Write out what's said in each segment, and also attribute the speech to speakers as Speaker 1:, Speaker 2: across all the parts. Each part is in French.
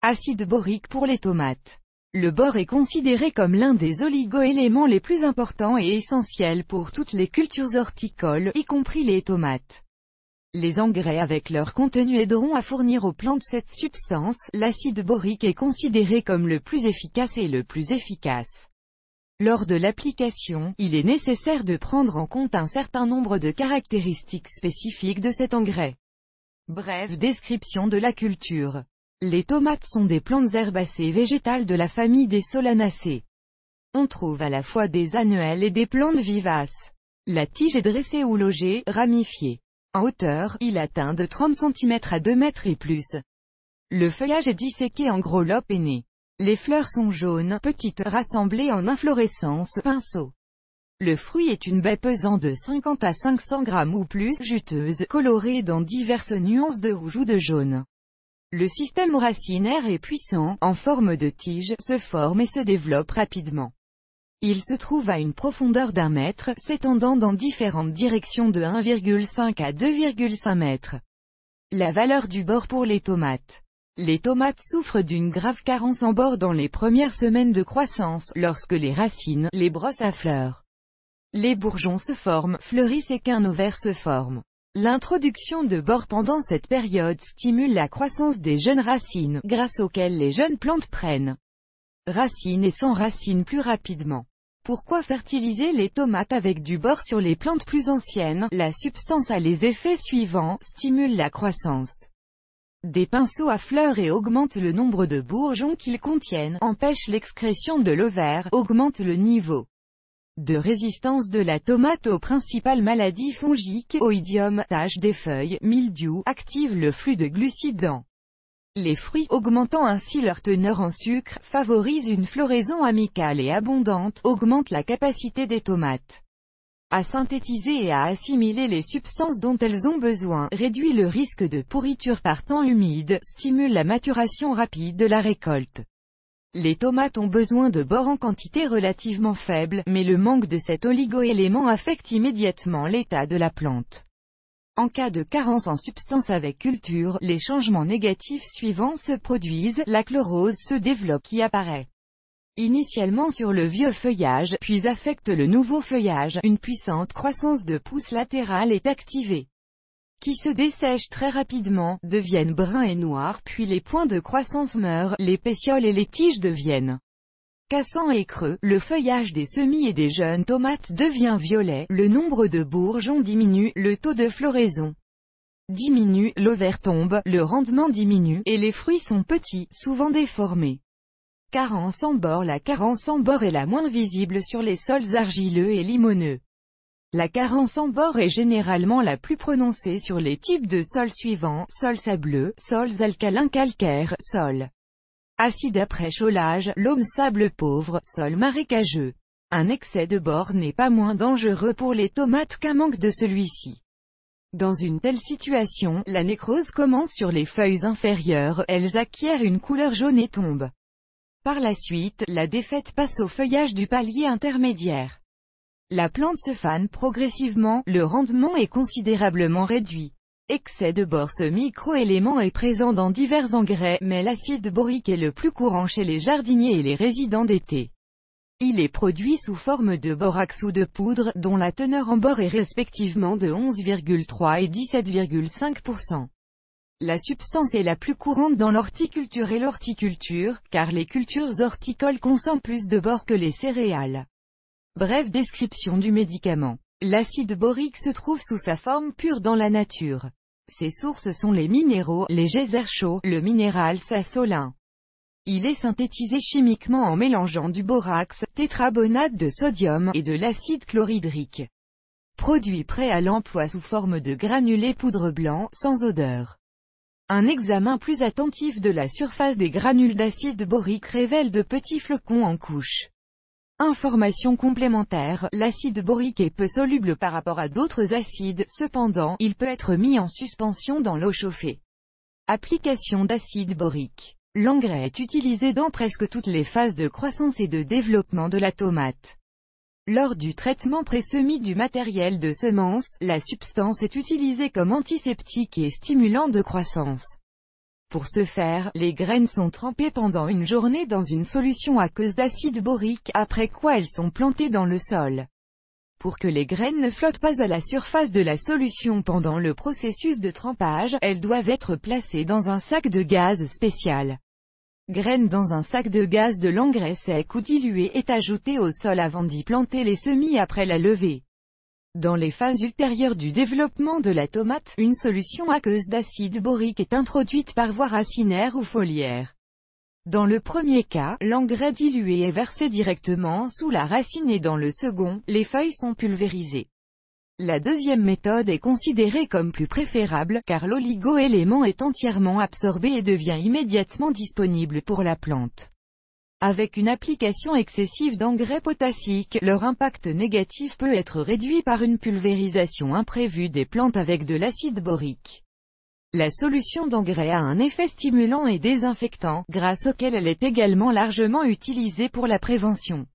Speaker 1: Acide borique pour les tomates. Le bore est considéré comme l'un des oligo-éléments les plus importants et essentiels pour toutes les cultures horticoles, y compris les tomates. Les engrais avec leur contenu aideront à fournir aux plantes cette substance. L'acide borique est considéré comme le plus efficace et le plus efficace. Lors de l'application, il est nécessaire de prendre en compte un certain nombre de caractéristiques spécifiques de cet engrais. Brève description de la culture. Les tomates sont des plantes herbacées végétales de la famille des Solanacées. On trouve à la fois des annuelles et des plantes vivaces. La tige est dressée ou logée, ramifiée. En hauteur, il atteint de 30 cm à 2 mètres et plus. Le feuillage est disséqué en gros lobes aînés. Les fleurs sont jaunes, petites, rassemblées en inflorescences, pinceaux. Le fruit est une baie pesant de 50 à 500 grammes ou plus, juteuse, colorée dans diverses nuances de rouge ou de jaune. Le système racinaire est puissant, en forme de tige, se forme et se développe rapidement. Il se trouve à une profondeur d'1 mètre, s'étendant dans différentes directions de 1,5 à 2,5 mètres. La valeur du bore pour les tomates. Les tomates souffrent d'une grave carence en bore dans les premières semaines de croissance, lorsque les racines, les brosses à fleurs. Les bourgeons se forment, fleurissent et qu'un ovaire se forme. L'introduction de bore pendant cette période stimule la croissance des jeunes racines, grâce auxquelles les jeunes plantes prennent racines et s'enracinent plus rapidement. Pourquoi fertiliser les tomates avec du bore sur les plantes plus anciennes? La substance a les effets suivants, stimule la croissance des pinceaux à fleurs et augmente le nombre de bourgeons qu'ils contiennent, empêche l'excrétion de l'ovaire, augmente le niveau de résistance de la tomate aux principales maladies fongiques, oïdium, taches des feuilles, mildiou, active le flux de glucides dans les fruits, augmentant ainsi leur teneur en sucre, favorise une floraison amicale et abondante, augmente la capacité des tomates à synthétiser et à assimiler les substances dont elles ont besoin, réduit le risque de pourriture par temps humide, stimule la maturation rapide de la récolte. Les tomates ont besoin de bore en quantité relativement faible, mais le manque de cet oligo-élément affecte immédiatement l'état de la plante. En cas de carence en substance avec culture, les changements négatifs suivants se produisent, la chlorose se développe qui apparaît initialement sur le vieux feuillage, puis affecte le nouveau feuillage, une puissante croissance de pousse latérale est activée, qui se dessèchent très rapidement, deviennent bruns et noirs, puis les points de croissance meurent, les pétioles et les tiges deviennent cassants et creux, le feuillage des semis et des jeunes tomates devient violet, le nombre de bourgeons diminue, le taux de floraison diminue, l'ovaire tombe, le rendement diminue, et les fruits sont petits, souvent déformés. Carence en bore. La carence en bore est la moins visible sur les sols argileux et limoneux. La carence en bore est généralement la plus prononcée sur les types de sols suivants, sols sableux, sols alcalins calcaires, sols acides après chaulage, loam sable pauvre, sol marécageux. Un excès de bore n'est pas moins dangereux pour les tomates qu'un manque de celui-ci. Dans une telle situation, la nécrose commence sur les feuilles inférieures, elles acquièrent une couleur jaune et tombent. Par la suite, la défaite passe au feuillage du palier intermédiaire. La plante se fane progressivement, le rendement est considérablement réduit. Excès de bore. Ce microélément est présent dans divers engrais, mais l'acide borique est le plus courant chez les jardiniers et les résidents d'été. Il est produit sous forme de borax ou de poudre, dont la teneur en bore est respectivement de 11,3 et 17,5%. La substance est la plus courante dans l'horticulture et l'horticulture, car les cultures horticoles consomment plus de bore que les céréales. Brève description du médicament. L'acide borique se trouve sous sa forme pure dans la nature. Ses sources sont les minéraux, les geysers chauds, le minéral sasolin. Il est synthétisé chimiquement en mélangeant du borax, tétrabonate de sodium, et de l'acide chlorhydrique. Produit prêt à l'emploi sous forme de granulés poudre blanc, sans odeur. Un examen plus attentif de la surface des granules d'acide borique révèle de petits flocons en couche. Information complémentaire, l'acide borique est peu soluble par rapport à d'autres acides, cependant, il peut être mis en suspension dans l'eau chauffée. Application d'acide borique. L'engrais est utilisé dans presque toutes les phases de croissance et de développement de la tomate. Lors du traitement pré-semis du matériel de semence, la substance est utilisée comme antiseptique et stimulant de croissance. Pour ce faire, les graines sont trempées pendant une journée dans une solution aqueuse d'acide borique, après quoi elles sont plantées dans le sol. Pour que les graines ne flottent pas à la surface de la solution pendant le processus de trempage, elles doivent être placées dans un sac de gaz spécial. Graines dans un sac de gaz de l'engrais sec ou dilué est ajouté au sol avant d'y planter les semis après la levée. Dans les phases ultérieures du développement de la tomate, une solution aqueuse d'acide borique est introduite par voie racinaire ou foliaire. Dans le premier cas, l'engrais dilué est versé directement sous la racine et dans le second, les feuilles sont pulvérisées. La deuxième méthode est considérée comme plus préférable, car l'oligo-élément est entièrement absorbé et devient immédiatement disponible pour la plante. Avec une application excessive d'engrais potassiques, leur impact négatif peut être réduit par une pulvérisation imprévue des plantes avec de l'acide borique. La solution d'engrais a un effet stimulant et désinfectant, grâce auquel elle est également largement utilisée pour la prévention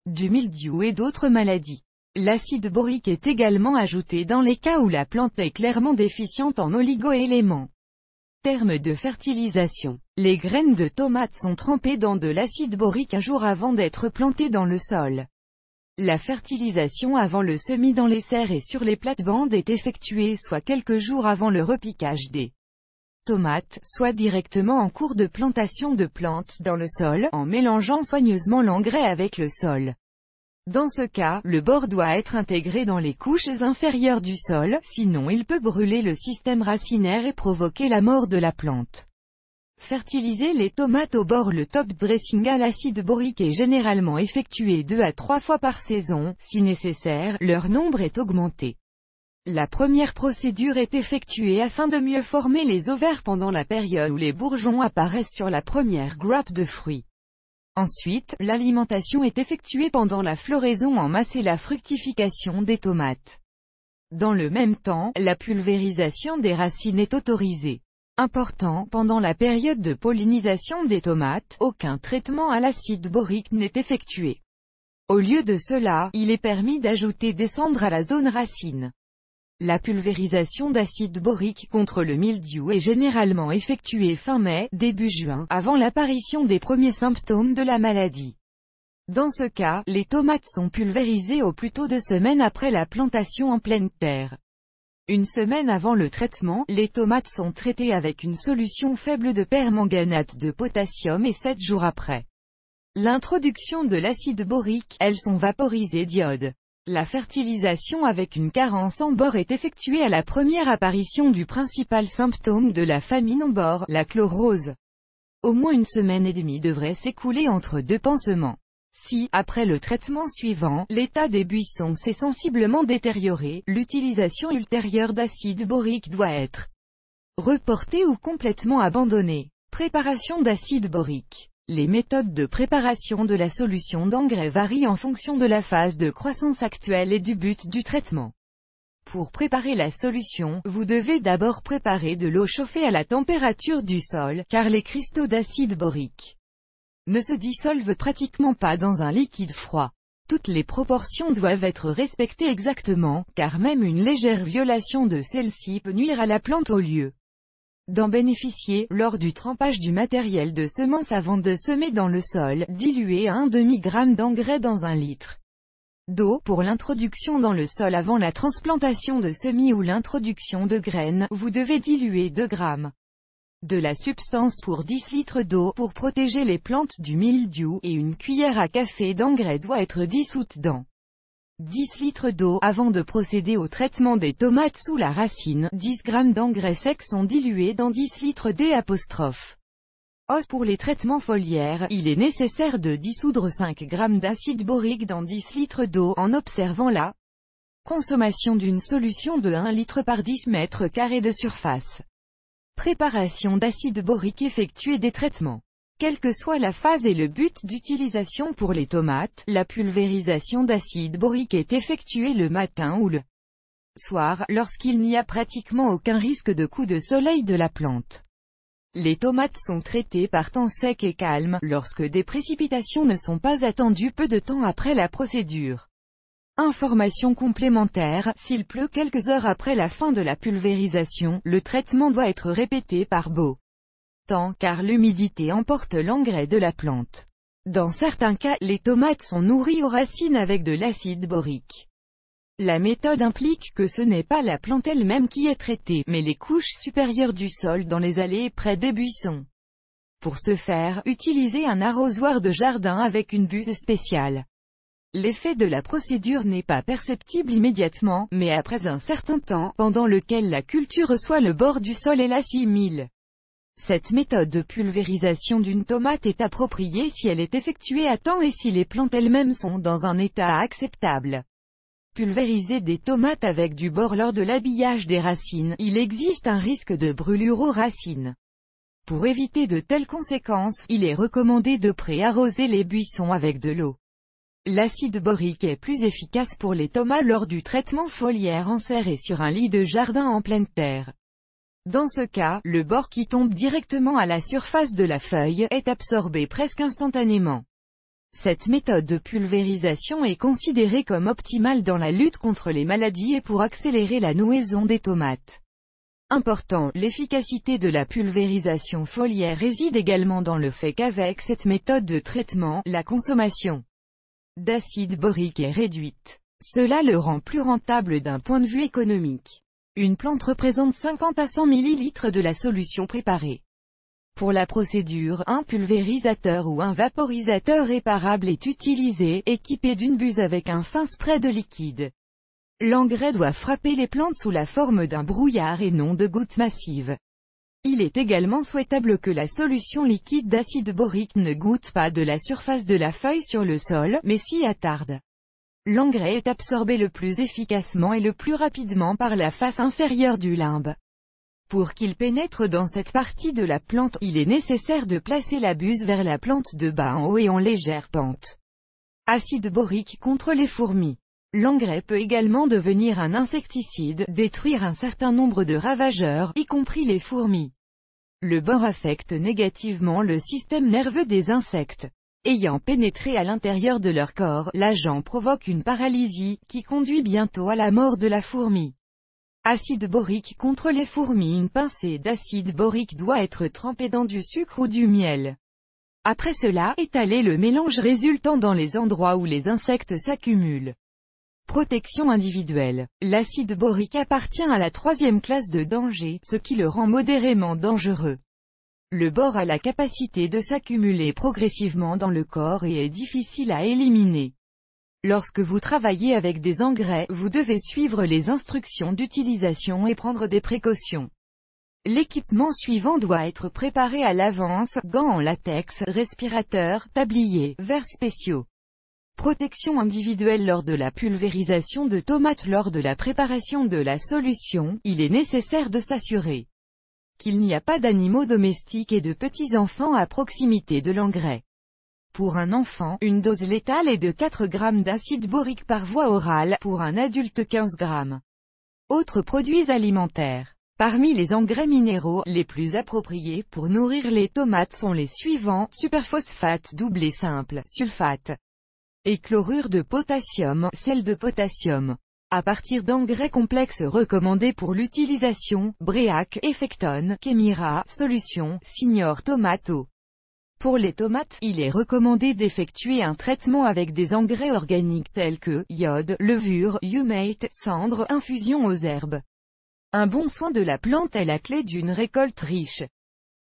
Speaker 1: du mildiou et d'autres maladies. L'acide borique est également ajouté dans les cas où la plante est clairement déficiente en oligo-éléments. Terme de fertilisation. Les graines de tomates sont trempées dans de l'acide borique un jour avant d'être plantées dans le sol. La fertilisation avant le semis dans les serres et sur les plates-bandes est effectuée soit quelques jours avant le repiquage des tomates, soit directement en cours de plantation de plantes dans le sol, en mélangeant soigneusement l'engrais avec le sol. Dans ce cas, le bord doit être intégré dans les couches inférieures du sol, sinon il peut brûler le système racinaire et provoquer la mort de la plante. Fertiliser les tomates au bord. Le top dressing à l'acide borique est généralement effectué 2 à 3 fois par saison, si nécessaire, leur nombre est augmenté. La première procédure est effectuée afin de mieux former les ovaires pendant la période où les bourgeons apparaissent sur la première grappe de fruits. Ensuite, l'alimentation est effectuée pendant la floraison en masse et la fructification des tomates. Dans le même temps, la pulvérisation des racines est autorisée. Important, pendant la période de pollinisation des tomates, aucun traitement à l'acide borique n'est effectué. Au lieu de cela, il est permis d'ajouter des cendres à la zone racine. La pulvérisation d'acide borique contre le mildiou est généralement effectuée fin mai, début juin, avant l'apparition des premiers symptômes de la maladie. Dans ce cas, les tomates sont pulvérisées au plus tôt 2 semaines après la plantation en pleine terre. 1 semaine avant le traitement, les tomates sont traitées avec une solution faible de permanganate de potassium et 7 jours après l'introduction de l'acide borique, elles sont vaporisées d'iode. La fertilisation avec une carence en bord est effectuée à la première apparition du principal symptôme de la famine en bord, la chlorose. Au moins 1 semaine et demie devrait s'écouler entre 2 pansements. Si, après le traitement suivant, l'état des buissons s'est sensiblement détérioré, l'utilisation ultérieure d'acide borique doit être reportée ou complètement abandonnée. Préparation d'acide borique. Les méthodes de préparation de la solution d'engrais varient en fonction de la phase de croissance actuelle et du but du traitement. Pour préparer la solution, vous devez d'abord préparer de l'eau chauffée à la température du sol, car les cristaux d'acide borique ne se dissolvent pratiquement pas dans un liquide froid. Toutes les proportions doivent être respectées exactement, car même une légère violation de celle-ci peut nuire à la plante au lieu d'en bénéficier. Lors du trempage du matériel de semence avant de semer dans le sol, diluez 1/2 g d'engrais dans 1 litre d'eau. Pour l'introduction dans le sol avant la transplantation de semis ou l'introduction de graines, vous devez diluer 2 g de la substance pour 10 litres d'eau. Pour protéger les plantes du mildiou, et 1 cuillère à café d'engrais doit être dissoute dans 10 litres d'eau. Avant de procéder au traitement des tomates sous la racine, 10 g d'engrais secs sont dilués dans 10 litres d'E'. Pour les traitements foliaires, il est nécessaire de dissoudre 5 g d'acide borique dans 10 litres d'eau, en observant la consommation d'une solution de 1 litre par 10 mètres carrés de surface. Préparation d'acide borique. Effectuer des traitements. Quelle que soit la phase et le but d'utilisation pour les tomates, la pulvérisation d'acide borique est effectuée le matin ou le soir, lorsqu'il n'y a pratiquement aucun risque de coup de soleil de la plante. Les tomates sont traitées par temps sec et calme, lorsque des précipitations ne sont pas attendues peu de temps après la procédure. Information complémentaire, s'il pleut quelques heures après la fin de la pulvérisation, le traitement doit être répété par beau important car l'humidité emporte l'engrais de la plante. Dans certains cas, les tomates sont nourries aux racines avec de l'acide borique. La méthode implique que ce n'est pas la plante elle-même qui est traitée, mais les couches supérieures du sol dans les allées près des buissons. Pour ce faire, utilisez un arrosoir de jardin avec une buse spéciale. L'effet de la procédure n'est pas perceptible immédiatement, mais après un certain temps, pendant lequel la culture reçoit le bord du sol et l'assimile. Cette méthode de pulvérisation d'une tomate est appropriée si elle est effectuée à temps et si les plantes elles-mêmes sont dans un état acceptable. Pulvériser des tomates avec du bord lors de l'habillage des racines, il existe un risque de brûlure aux racines. Pour éviter de telles conséquences, il est recommandé de pré-arroser les buissons avec de l'eau. L'acide borique est plus efficace pour les tomates lors du traitement foliaire en serre et sur un lit de jardin en pleine terre. Dans ce cas, le bord qui tombe directement à la surface de la feuille est absorbé presque instantanément. Cette méthode de pulvérisation est considérée comme optimale dans la lutte contre les maladies et pour accélérer la nouaison des tomates. Important, l'efficacité de la pulvérisation foliaire réside également dans le fait qu'avec cette méthode de traitement, la consommation d'acide borique est réduite. Cela le rend plus rentable d'un point de vue économique. Une plante représente 50 à 100 ml de la solution préparée. Pour la procédure, un pulvérisateur ou un vaporisateur réparable est utilisé, équipé d'une buse avec un fin spray de liquide. L'engrais doit frapper les plantes sous la forme d'un brouillard et non de gouttes massives. Il est également souhaitable que la solution liquide d'acide borique ne goûte pas de la surface de la feuille sur le sol, mais s'y attarde. L'engrais est absorbé le plus efficacement et le plus rapidement par la face inférieure du limbe. Pour qu'il pénètre dans cette partie de la plante, il est nécessaire de placer la buse vers la plante de bas en haut et en légère pente. Acide borique contre les fourmis. L'engrais peut également devenir un insecticide, détruire un certain nombre de ravageurs, y compris les fourmis. Le bord affecte négativement le système nerveux des insectes. Ayant pénétré à l'intérieur de leur corps, l'agent provoque une paralysie, qui conduit bientôt à la mort de la fourmi. Acide borique contre les fourmis. Une pincée d'acide borique doit être trempée dans du sucre ou du miel. Après cela, étalez le mélange résultant dans les endroits où les insectes s'accumulent. Protection individuelle. L'acide borique appartient à la troisième classe de danger, ce qui le rend modérément dangereux. Le bore a la capacité de s'accumuler progressivement dans le corps et est difficile à éliminer. Lorsque vous travaillez avec des engrais, vous devez suivre les instructions d'utilisation et prendre des précautions. L'équipement suivant doit être préparé à l'avance: gants en latex, respirateurs, tabliers, verres spéciaux. Protection individuelle lors de la pulvérisation de tomates. Lors de la préparation de la solution, il est nécessaire de s'assurer qu'il n'y a pas d'animaux domestiques et de petits-enfants à proximité de l'engrais. Pour un enfant, une dose létale est de 4 g d'acide borique par voie orale, pour un adulte 15 g. Autres produits alimentaires. Parmi les engrais minéraux, les plus appropriés pour nourrir les tomates sont les suivants: superphosphate double et simple, sulfate et chlorure de potassium, sel de potassium. À partir d'engrais complexes recommandés pour l'utilisation: Bréac, Effectone, Chemira, Solution, Signor Tomato. Pour les tomates, il est recommandé d'effectuer un traitement avec des engrais organiques tels que iode, levure, humate, cendre, infusion aux herbes. Un bon soin de la plante est la clé d'une récolte riche.